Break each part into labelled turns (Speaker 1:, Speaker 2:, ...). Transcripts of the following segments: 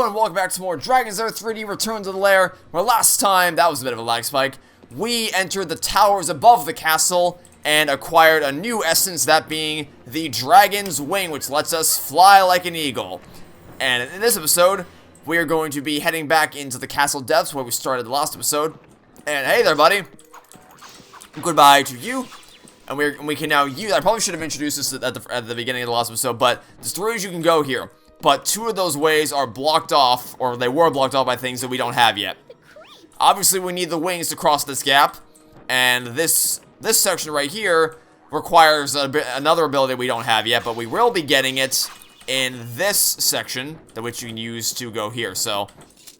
Speaker 1: Hello and welcome back to more Dragon's Lair 3D Return to the Lair, where last time, that was a bit of a lag spike, we entered the towers above the castle and acquired a new essence, that being the Dragon's Wing, which lets us fly like an eagle. And in this episode, we are going to be heading back into the castle depths where we started the last episode. And hey there, buddy. Goodbye to you. And we can now use, I probably should have introduced this at the beginning of the last episode, but there's 3 ways you can go here. But 2 of those ways are blocked off, or they were blocked off by things that we don't have yet. Obviously, we need the wings to cross this gap, and this section right here requires another ability we don't have yet, but we will be getting it in this section, which you can use to go here. So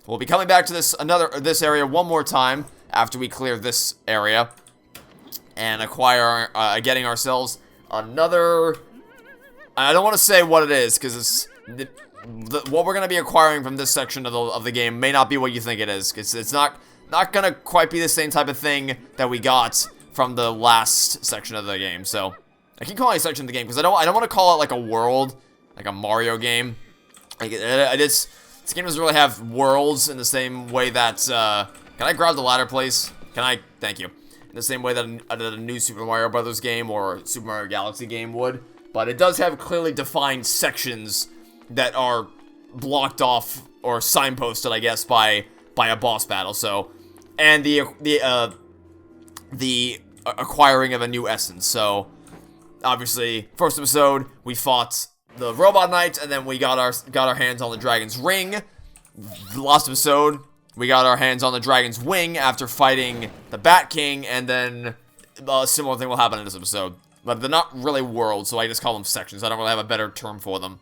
Speaker 1: we'll be coming back to this area one more time after we clear this area and acquire, getting ourselves another. I don't want to say what it is because it's. What we're going to be acquiring from this section of the game may not be what you think it is. It's not going to quite be the same type of thing that we got from the last section of the game. So, I keep calling it a section of the game because I don't want to call it like a world, like a Mario game. Like, this game doesn't really have worlds in the same way that, can I grab the ladder, please? Can I? Thank you. In the same way that a new Super Mario Brothers game or Super Mario Galaxy game would. But it does have clearly defined sections that are blocked off or signposted, I guess, by a boss battle. So, and the acquiring of a new essence. So, obviously, first episode we fought the Robot Knight, and then we got our hands on the Dragon's Ring. The last episode we got our hands on the Dragon's Wing after fighting the Bat King, and then a similar thing will happen in this episode. But they're not really worlds, so I just call them sections. I don't really have a better term for them.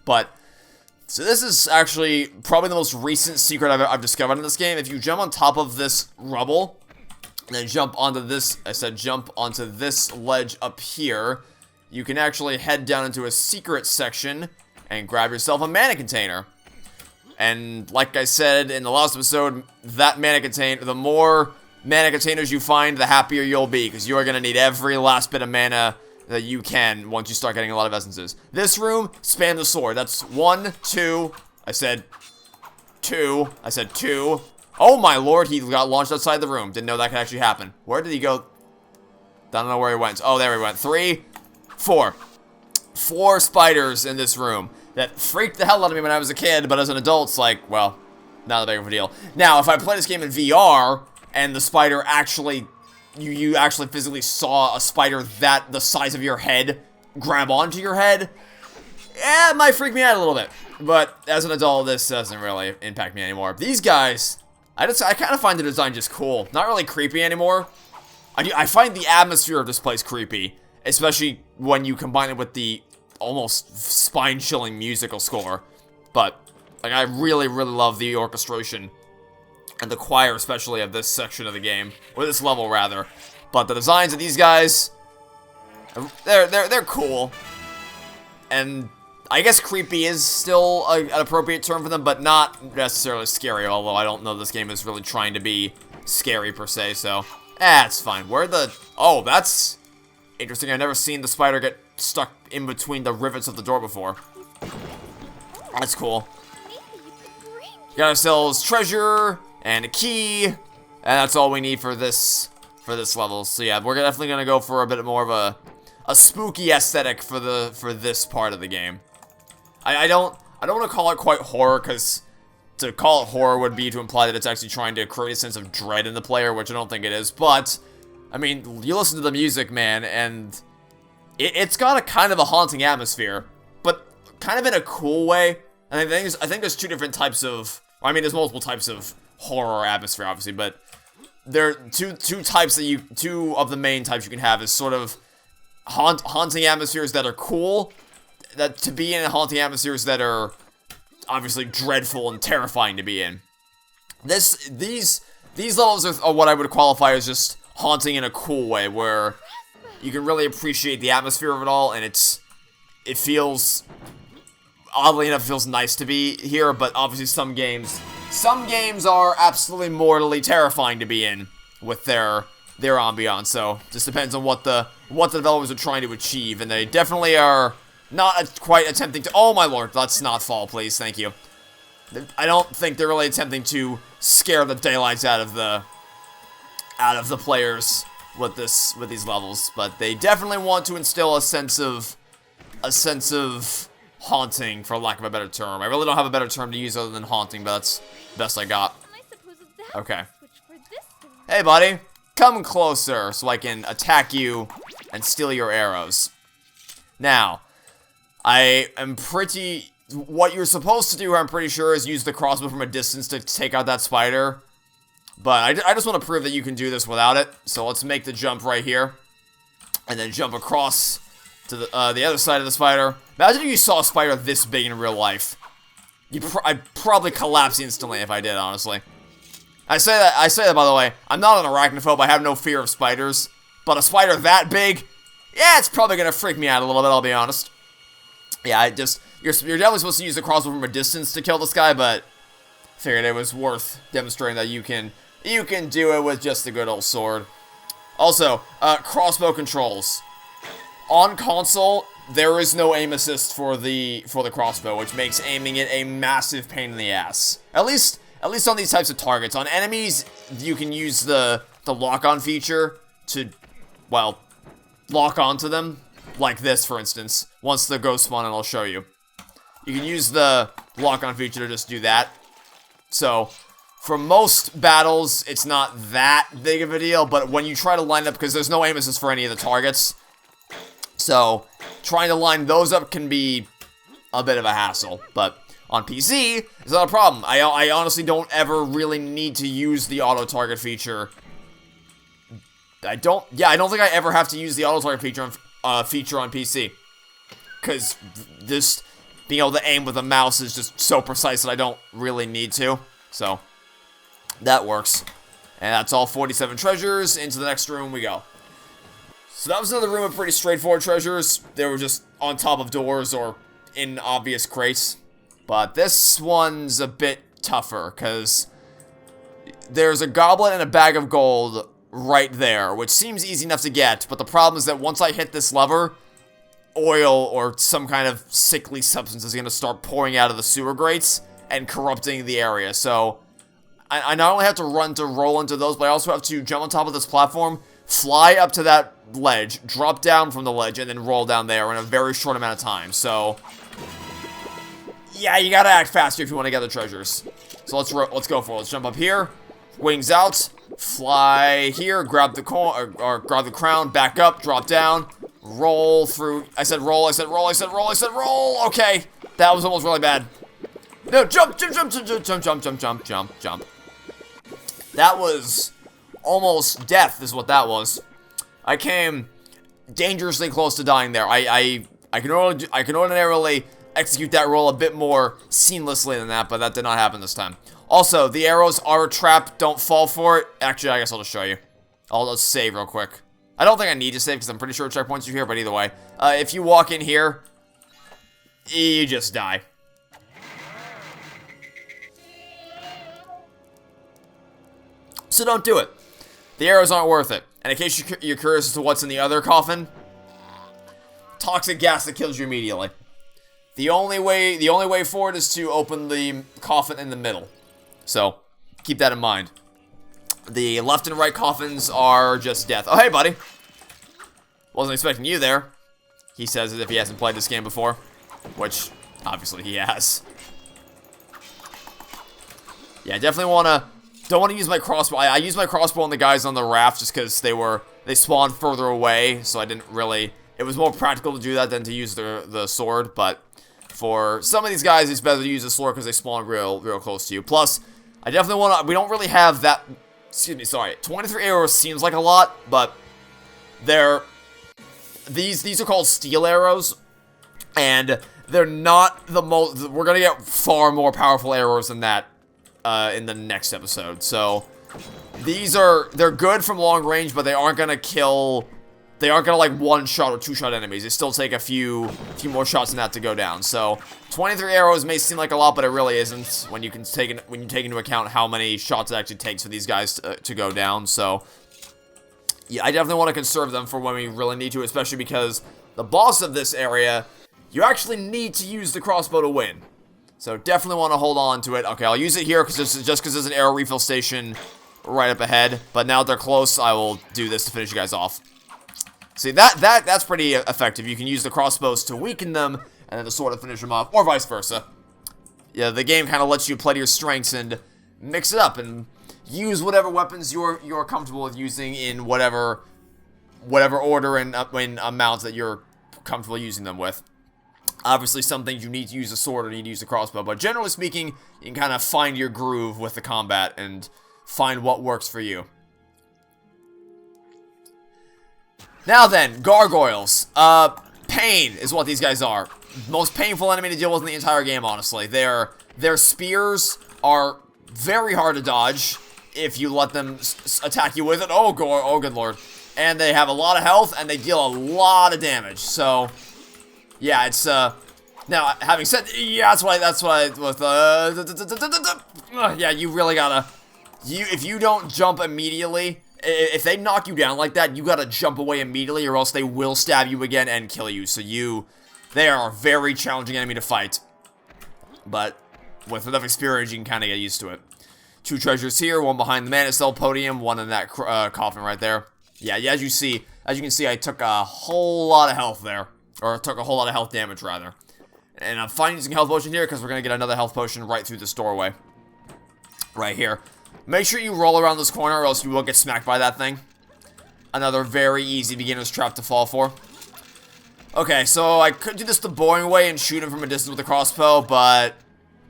Speaker 1: But, so this is actually probably the most recent secret I've discovered in this game. If you jump on top of this rubble, and then jump onto this, jump onto this ledge up here, you can actually head down into a secret section and grab yourself a mana container. And like I said in the last episode, that mana container, the more mana containers you find, the happier you'll be, because you are going to need every last bit of mana that you can once you start getting a lot of essences. This room, spam the sword. That's 1, 2. I said 2. I said 2. Oh my lord, he got launched outside the room. Didn't know that could actually happen. Where did he go? Don't know where he went. Oh, there he went. 3, 4. 4 spiders in this room. That freaked the hell out of me when I was a kid, but as an adult, it's like, well, not that big of a deal. Now, if I play this game in VR, and the spider actually, you actually physically saw a spider the size of your head grab onto your head, it might freak me out a little bit. But as an adult, this doesn't really impact me anymore. These guys, I kind of find the design just cool. Not really creepy anymore. I find the atmosphere of this place creepy, especially when you combine it with the almost spine-chilling musical score. But like, I really, really love the orchestration and the choir, especially of this section of the game, or this level rather. But the designs of these guys, they're cool, and I guess creepy is still an appropriate term for them, but not necessarily scary. Although I don't know this game is really trying to be scary per se, so it's fine. Oh, that's interesting. I've never seen the spider get stuck in between the rivets of the door before. That's cool. Got ourselves treasure and a key, and that's all we need for this level. So yeah, we're definitely gonna go for a bit more of a spooky aesthetic for this part of the game. I don't want to call it quite horror, because to call it horror would be to imply that it's actually trying to create a sense of dread in the player, which I don't think it is. But I mean, you listen to the music, man, and it's got a kind of a haunting atmosphere, but kind of in a cool way. I think there's 2 different types of. I mean, there's multiple types of horror atmosphere, obviously, but there are two types that 2 of the main types you can have is sort of haunting atmospheres that are cool, that to be in haunting atmospheres that are obviously dreadful and terrifying to be in. These levels are what I would qualify as just haunting in a cool way, where you can really appreciate the atmosphere of it all, and it feels, oddly enough, feels nice to be here. But obviously some games are absolutely mortally terrifying to be in with their ambiance. So just depends on what the developers are trying to achieve, and they definitely are not quite attempting to. Oh my lord, let's not fall, please. Thank you. I don't think they're really attempting to scare the daylights out of the players with these levels, but they definitely want to instill a sense of haunting, for lack of a better term. I really don't have a better term to use other than haunting, but that's the best I got. Okay. Hey, buddy. Come closer so I can attack you and steal your arrows. Now, what you're supposed to do, I'm pretty sure, is use the crossbow from a distance to take out that spider. But I just want to prove that you can do this without it. So let's make the jump right here. And then jump across to the other side of the spider. Imagine if you saw a spider this big in real life. I'd probably collapse instantly if I did, honestly. I say that, by the way. I'm not an arachnophobe. I have no fear of spiders. But a spider that big, yeah, it's probably going to freak me out a little bit, I'll be honest. Yeah, you're definitely supposed to use the crossbow from a distance to kill this guy, but figured it was worth demonstrating that you can do it with just the good old sword. Also, crossbow controls. On console, there is no aim assist for the crossbow, which makes aiming it a massive pain in the ass. At least on these types of targets. On enemies, you can use the lock-on feature to, well, lock onto them. Like this, for instance. Once the ghost spawn, and I'll show you. You can use the lock-on feature to just do that. So, for most battles, it's not that big of a deal, but when you try to line up, because there's no aim assist for any of the targets, so trying to line those up can be a bit of a hassle. But on PC, it's not a problem. I honestly don't ever really need to use the auto-target feature. I don't think I ever have to use the auto-target feature on PC. Because this being able to aim with a mouse is just so precise that I don't really need to. So, that works. And that's all 47 treasures. Into the next room we go. So that was another room of pretty straightforward treasures. They were just on top of doors or in obvious crates. But this one's a bit tougher, because there's a goblet and a bag of gold right there, which seems easy enough to get, but the problem is that once I hit this lever, oil or some kind of sickly substance is going to start pouring out of the sewer grates and corrupting the area. So I not only have to run to roll into those, but I also have to jump on top of this platform, fly up to that ledge, drop down from the ledge, and then roll down there in a very short amount of time. So yeah, you gotta act faster if you want to get the treasures. So let's go for it. Let's jump up here, wings out, fly here, grab the grab the crown, back up, drop down, roll through. I said roll, I said roll, I said roll, I said roll. Okay, that was almost really bad. No, jump, jump, jump, jump, jump, jump, jump, jump, jump, jump, jump. That was almost death, is what that was. I came dangerously close to dying there. I can ordinarily execute that roll a bit more seamlessly than that, but that did not happen this time. Also, the arrows are a trap. Don't fall for it. Actually, I guess I'll just show you. I'll just save real quick. I don't think I need to save because I'm pretty sure checkpoints are here, but either way. If you walk in here, you just die. So don't do it. The arrows aren't worth it. And in case you're curious as to what's in the other coffin, toxic gas that kills you immediately. The only way forward is to open the coffin in the middle. So, keep that in mind. The left and right coffins are just death. Oh, hey, buddy. Wasn't expecting you there. He says as if he hasn't played this game before. Which, obviously, he has. Yeah, definitely don't want to use my crossbow. I used my crossbow on the guys on the raft just because they spawned further away. So I didn't really... It was more practical to do that than to use the sword, but... For some of these guys, it's better to use the sword because they spawn real close to you. Plus, I definitely want to... We don't really have that... Excuse me, sorry. 23 arrows seems like a lot, but... These are called steel arrows. And they're not the most... We're going to get far more powerful arrows than that in the next episode. So, they're good from long range, but they aren't going to kill... They aren't gonna like one-shot or two-shot enemies. They still take a few more shots than that to go down. So 23 arrows may seem like a lot, but it really isn't when you take into account how many shots it actually takes for these guys to go down. So yeah, I definitely want to conserve them for when we really need to, especially because the boss of this area, you actually need to use the crossbow to win. So definitely want to hold on to it. Okay, I'll use it here just because there's an arrow refill station right up ahead. But now that they're close, I will do this to finish you guys off. See, that's pretty effective. You can use the crossbows to weaken them, and then the sword to finish them off, or vice versa. Yeah, the game kind of lets you play to your strengths and mix it up and use whatever weapons you're comfortable with using in whatever order and amounts that you're comfortable using them with. Obviously, some things you need to use a sword or need to use a crossbow, but generally speaking, you can kind of find your groove with the combat and find what works for you. Now then, gargoyles. Pain is what these guys are. Most painful enemy to deal with in the entire game, honestly. Their spears are very hard to dodge if you let them attack you with it. Oh, good lord. And they have a lot of health, and they deal a lot of damage. So, yeah, it's, now, having said, yeah, that's why, yeah, you really gotta, if you don't jump immediately, if they knock you down like that, you gotta jump away immediately, or else they will stab you again and kill you. So they are a very challenging enemy to fight. But with enough experience, you can kind of get used to it. 2 treasures here, one behind the Mana Cell podium, one in that coffin right there. Yeah, as you can see, I took a whole lot of health there. Or took a whole lot of health damage, rather. And I'm fine using health potion here, because we're going to get another health potion right through this doorway. Right here. Make sure you roll around this corner, or else you will get smacked by that thing. Another very easy beginner's trap to fall for. Okay, so I could do this the boring way and shoot him from a distance with a crossbow, but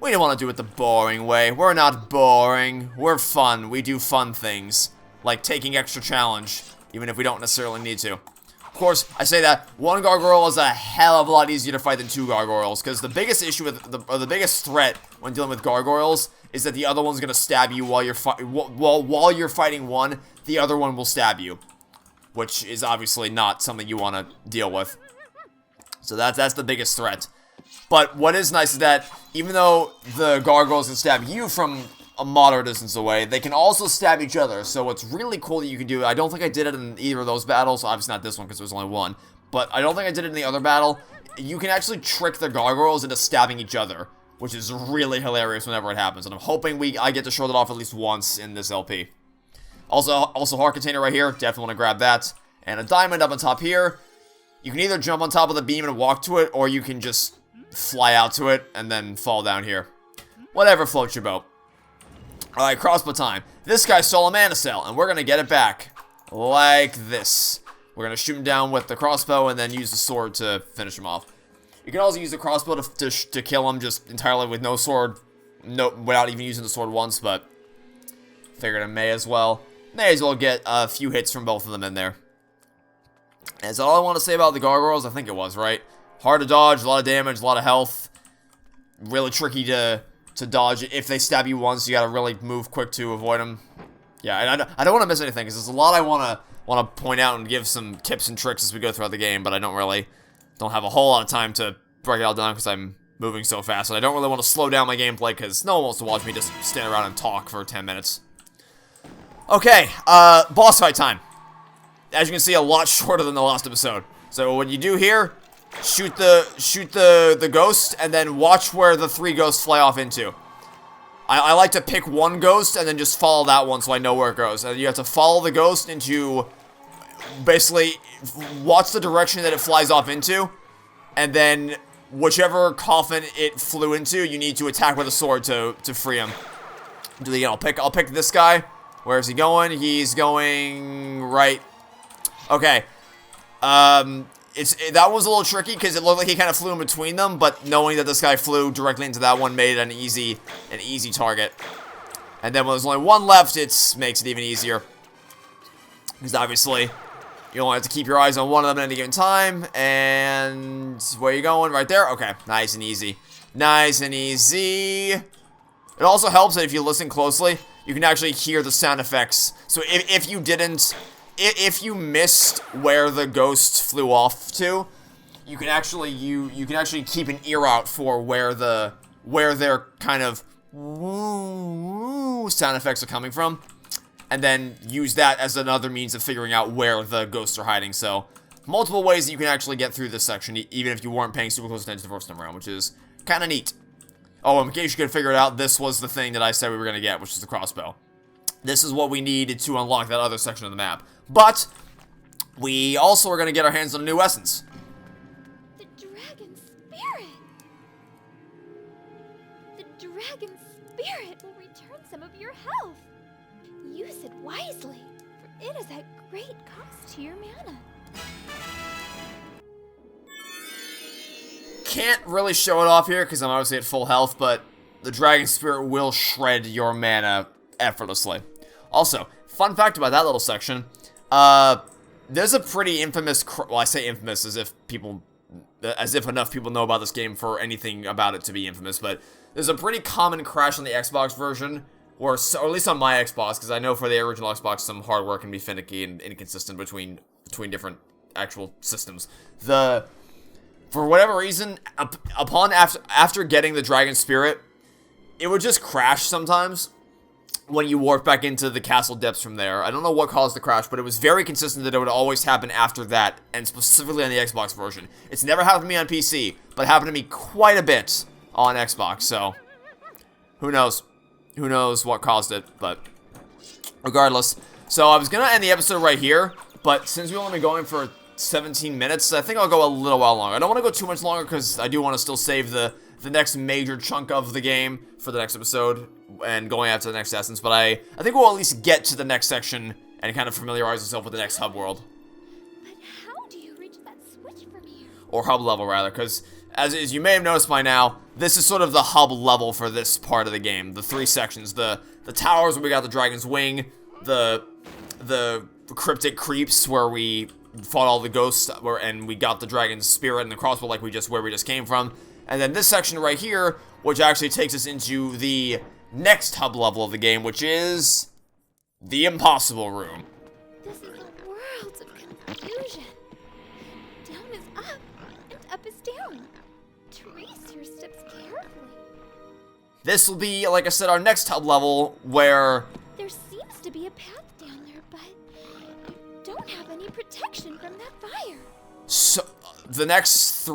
Speaker 1: we don't want to do it the boring way. We're not boring. We're fun. We do fun things, like taking extra challenge, even if we don't necessarily need to. Of course, I say that one gargoyle is a hell of a lot easier to fight than 2 gargoyles, because the biggest issue with the biggest threat when dealing with gargoyles is that the other one's gonna stab you while you're fighting one. The other one will stab you, which is obviously not something you want to deal with. So that's the biggest threat. But what is nice is that even though the gargoyles can stab you from a moderate distance away, they can also stab each other. So what's really cool that you can do, I don't think I did it in either of those battles, obviously not this one because there was only one, but I don't think I did it in the other battle. You can actually trick the gargoyles into stabbing each other, which is really hilarious whenever it happens, and I'm hoping I get to show that off at least once in this LP. Also heart container right here, definitely want to grab that, and a diamond up on top here. You can either jump on top of the beam and walk to it, or you can just fly out to it and then fall down here. Whatever floats your boat. Alright, crossbow time. This guy stole a mana cell, and we're going to get it back. Like this. We're going to shoot him down with the crossbow and then use the sword to finish him off. You can also use the crossbow to kill him just entirely with no sword. Without even using the sword once, but figured I may as well. May as well get a few hits from both of them in there. And that's all I want to say about the gargoyles. I think it was, right? Hard to dodge, a lot of damage, a lot of health. Really tricky to dodge. If they stab you once, you gotta really move quick to avoid them. Yeah, and I don't want to miss anything, because there's a lot I want to point out and give some tips and tricks as we go throughout the game, but I don't have a whole lot of time to break it all down because I'm moving so fast, and I don't really want to slow down my gameplay because no one wants to watch me just stand around and talk for 10 minutes. Okay, boss fight time. As you can see, a lot shorter than the last episode. So what you do here, shoot the ghost, and then watch where the 3 ghosts fly off into. I like to pick one ghost and then just follow that one so I know where it goes. And you have to follow the ghost into, basically, watch the direction that it flies off into, and then whichever coffin it flew into, you need to attack with a sword to free him. I'll pick this guy. Where is he going? He's going right. Okay. That was a little tricky because it looked like he kind of flew in between them, but knowing that this guy flew directly into that one made it an easy target. And then when there's only one left, it makes it even easier. Because obviously, you only have to keep your eyes on one of them at any given time. And where are you going? Right there? Okay, nice and easy. Nice and easy. It also helps that if you listen closely, you can actually hear the sound effects. So if you missed where the ghost flew off to, you can actually keep an ear out for where their kind of woo sound effects are coming from, and then use that as another means of figuring out where the ghosts are hiding. So multiple ways that you can actually get through this section, even if you weren't paying super close attention the first time around, which is kind of neat. Oh, in case you could figure it out, this was the thing that I said we were going to get, which is the crossbow. This is what we needed to unlock that other section of the map. But we also are going to get our hands on a new essence.
Speaker 2: The dragon spirit! The dragon spirit will return some of your health. Use it wisely, for it is at great cost to your mana.
Speaker 1: Can't really show it off here because I'm obviously at full health, but the dragon spirit will shred your mana effortlessly. Also, fun fact about that little section, there's a pretty infamous, well, I say infamous as if enough people know about this game for anything about it to be infamous, but there's a pretty common crash on the Xbox version, or at least on my Xbox, because I know for the original Xbox some hardware can be finicky and inconsistent between different actual systems. For whatever reason, after getting the dragon spirit, it would just crash sometimes when you warp back into the castle depths from there. I don't know what caused the crash, but it was very consistent that it would always happen after that, and specifically on the Xbox version. It's never happened to me on PC, but it happened to me quite a bit on Xbox, so who knows? Who knows what caused it, but regardless. So I was going to end the episode right here, but since we've only been going for 17 minutes, I think I'll go a little while longer. I don't want to go too much longer because I do want to still save the next major chunk of the game for the next episode and going after the next essence, but I think we'll at least get to the next section and kind of familiarize ourselves with the next hub world.
Speaker 2: But how do you reach that switch from here?
Speaker 1: Or hub level, rather, because as you may have noticed by now, this is sort of the hub level for this part of the game. The three sections, the towers where we got the dragon's wing, the cryptic creeps where we fought all the ghosts and we got the dragon's spirit and the crossbow where we just came from. And then this section right here, which actually takes us into the next hub level of the game, which is the impossible room.
Speaker 2: This is a world of confusion. Down is up, and up is down. Trace your steps carefully.
Speaker 1: This will be, like I said, our next hub level, where
Speaker 2: There seems to be a path down there, but you don't have any protection from that fire.
Speaker 1: so the next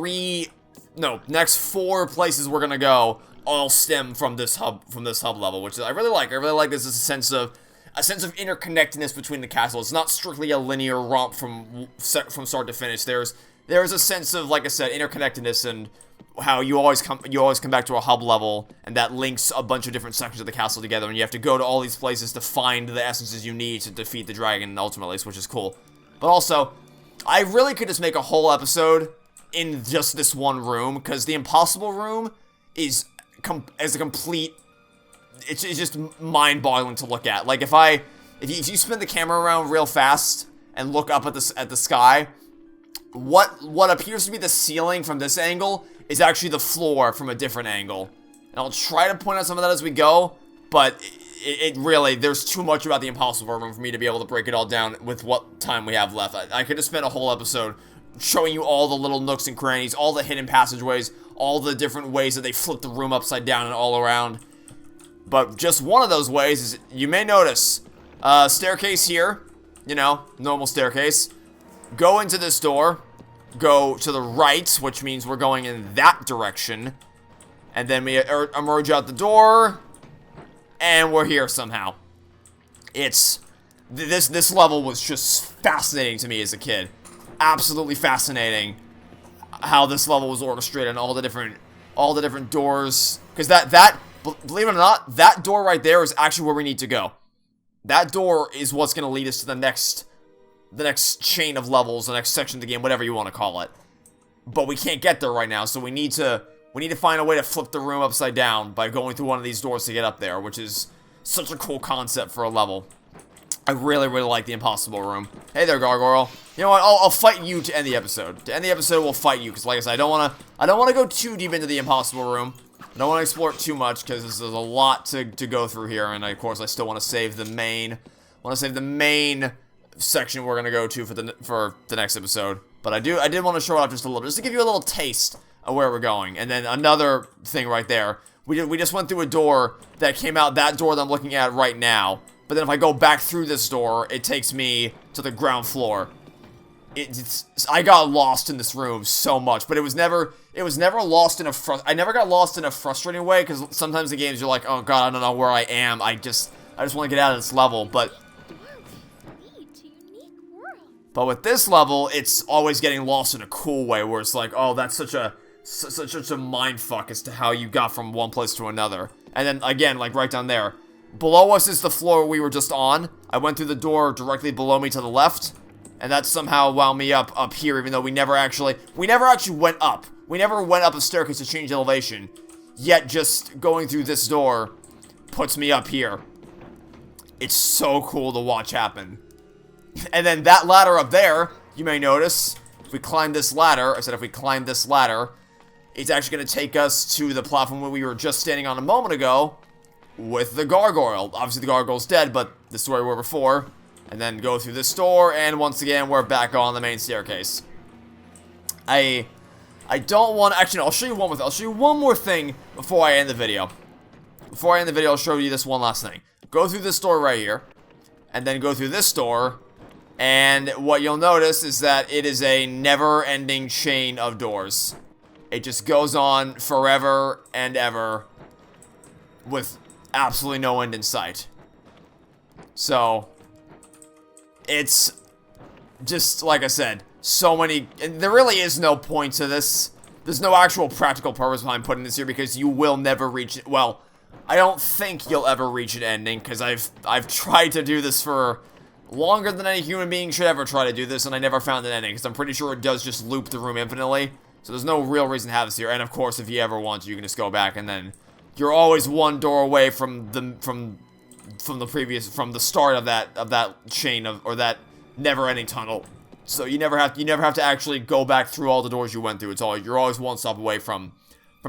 Speaker 1: next 4 places we're gonna go all stem from this hub level, which I really like. I really like this as a sense of interconnectedness between the castle. It's not strictly a linear romp from start to finish. There's a sense of, like I said, interconnectedness, and how you always come back to a hub level, and that links a bunch of different sections of the castle together, and you have to go to all these places to find the essences you need to defeat the dragon ultimately, which is cool. But also, I really could just make a whole episode in just this one room, because the impossible room is as a complete, it's just mind-boggling to look at. Like if you spin the camera around real fast and look up at the sky, what appears to be the ceiling from this angle is actually the floor from a different angle. And I'll try to point out some of that as we go, but it really, there's too much about the impossible room for me to be able to break it all down with what time we have left. I could have spent a whole episode showing you all the little nooks and crannies, all the hidden passageways, all the different ways that they flip the room upside down and all around. But just one of those ways is, you may notice, staircase here, you know, normal staircase. Go into this door, go to the right, which means we're going in that direction. And then we emerge out the door, and we're here somehow. This level was just fascinating to me as a kid. Absolutely fascinating how this level was orchestrated and all the different doors, because that believe it or not, that door right there is actually where we need to go. That door is what's going to lead us to the next chain of levels, the next section of the game, whatever you want to call it. But we can't get there right now, so we need to find a way to flip the room upside down by going through one of these doors to get up there, which is such a cool concept for a level. I really, really like the impossible room. Hey there, Gargoyle. You know what? I'll fight you to end the episode. To end the episode, we'll fight you, because like I said, I don't want to go too deep into the impossible room. I don't want to explore it too much, because there's a lot to go through here, and of course, I still want to save the main section we're gonna go to for the next episode. But I did want to show it off just a little, just to give you a little taste of where we're going. And then another thing right there, we just went through a door that came out that door that I'm looking at right now. But then if I go back through this door, it takes me to the ground floor. I got lost in this room so much, but it was never it was never lost in I never got lost in a frustrating way, because sometimes in games you're like, oh god, I don't know where I am, I just want to get out of this level, but with this level, it's always getting lost in a cool way, where it's like, oh, that's such a mind fuck as to how you got from one place to another. And then, again, like right down there, below us is the floor we were just on. I went through the door directly below me to the left, and that somehow wound me up here, even though we never actually went up. We never went up a staircase to change elevation, yet just going through this door puts me up here. It's so cool to watch happen. And then that ladder up there, you may notice, if we climb this ladder, it's actually going to take us to the platform where we were just standing on a moment ago with the gargoyle. Obviously the gargoyle's dead, but this is where we were before. And then go through this door, and once again, we're back on the main staircase. I don't want, actually no, I'll show you one more thing before I end the video. Before I end the video, I'll show you this one last thing. Go through this door right here, and then go through this door. And what you'll notice is that it is a never-ending chain of doors. It just goes on forever and ever with absolutely no end in sight. So, it's just, like I said, so many, and there really is no point to this. There's no actual practical purpose behind putting this here, because you will never reach it. Well, I don't think you'll ever reach an ending, because I've tried to do this for longer than any human being should ever try to do this, and I never found an ending, because I'm pretty sure it does just loop the room infinitely. So there's no real reason to have this here. And of course, if you ever want to, you can just go back, and then you're always one door away from the start of that chain or that never-ending tunnel. So you never have to actually go back through all the doors you went through. You're always one stop away from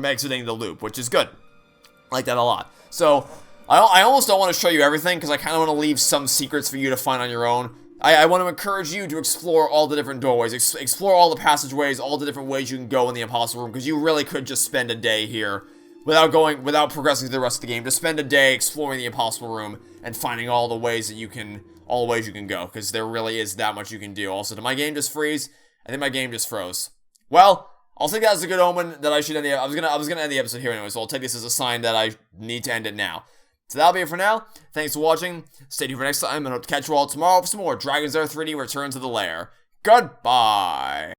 Speaker 1: exiting the loop, which is good. I like that a lot. So I almost don't want to show you everything, because I kind of want to leave some secrets for you to find on your own. I want to encourage you to explore all the different doorways, explore all the passageways, all the different ways you can go in the impossible room, because you really could just spend a day here without progressing through the rest of the game. Just spend a day exploring the impossible room and finding all the ways you can go, because there really is that much you can do. Also, did my game just freeze? I think my game just froze. Well, I'll take that as a good omen that I should end the. I was gonna end the episode here anyway, so I'll take this as a sign that I need to end it now. So that'll be it for now. Thanks for watching. Stay tuned for next time, and I hope to catch you all tomorrow for some more Dragon's Lair 3D Return to the Lair. Goodbye!